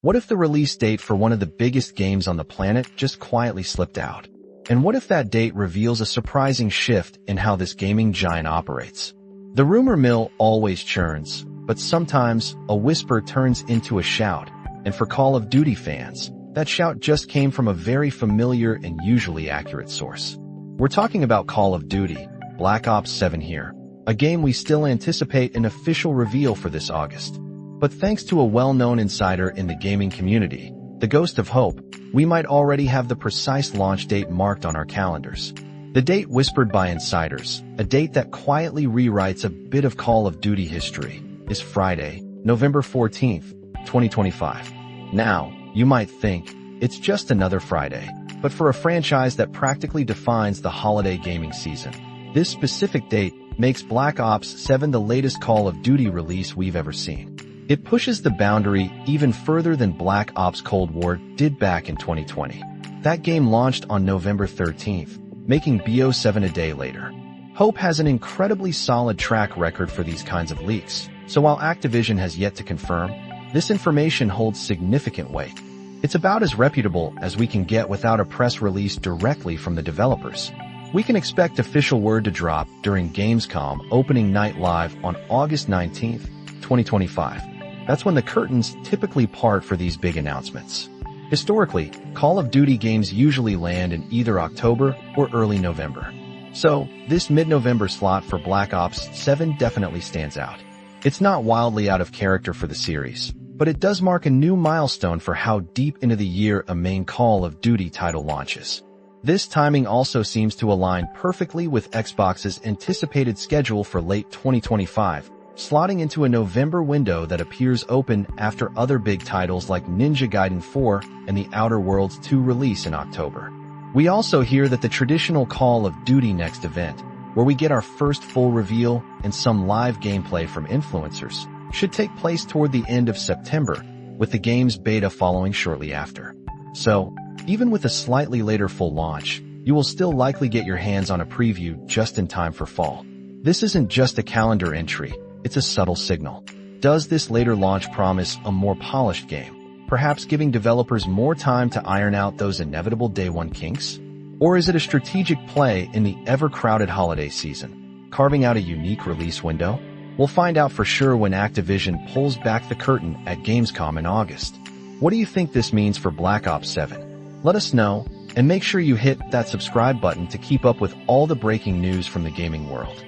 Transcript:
What if the release date for one of the biggest games on the planet just quietly slipped out? And what if that date reveals a surprising shift in how this gaming giant operates? The rumor mill always churns, but sometimes a whisper turns into a shout, and for Call of Duty fans, that shout just came from a very familiar and usually accurate source. We're talking about Call of Duty, Black Ops 7 here, a game we still anticipate an official reveal for this August. But thanks to a well-known insider in the gaming community, the Ghost of Hope, we might already have the precise launch date marked on our calendars. The date whispered by insiders, a date that quietly rewrites a bit of Call of Duty history, is Friday, November 14th, 2025. Now, you might think, it's just another Friday, but for a franchise that practically defines the holiday gaming season, this specific date makes Black Ops 7 the latest Call of Duty release we've ever seen. It pushes the boundary even further than Black Ops Cold War did back in 2020. That game launched on November 13th, making BO7 a day later. Hope has an incredibly solid track record for these kinds of leaks, so while Activision has yet to confirm, this information holds significant weight. It's about as reputable as we can get without a press release directly from the developers. We can expect official word to drop during Gamescom opening night live on August 19th, 2025. That's when the curtains typically part for these big announcements. Historically, Call of Duty games usually land in either October or early November. So, this mid-November slot for Black Ops 7 definitely stands out. It's not wildly out of character for the series, but it does mark a new milestone for how deep into the year a main Call of Duty title launches. This timing also seems to align perfectly with Xbox's anticipated schedule for late 2025, slotting into a November window that appears open after other big titles like Ninja Gaiden 4 and The Outer Worlds 2 release in October. We also hear that the traditional Call of Duty Next event, where we get our first full reveal and some live gameplay from influencers, should take place toward the end of September, with the game's beta following shortly after. So, even with a slightly later full launch, you will still likely get your hands on a preview just in time for fall. This isn't just a calendar entry, it's a subtle signal. Does this later launch promise a more polished game, perhaps giving developers more time to iron out those inevitable day one kinks? Or is it a strategic play in the ever-crowded holiday season, carving out a unique release window? We'll find out for sure when Activision pulls back the curtain at Gamescom in August. What do you think this means for Black Ops 7? Let us know, and make sure you hit that subscribe button to keep up with all the breaking news from the gaming world.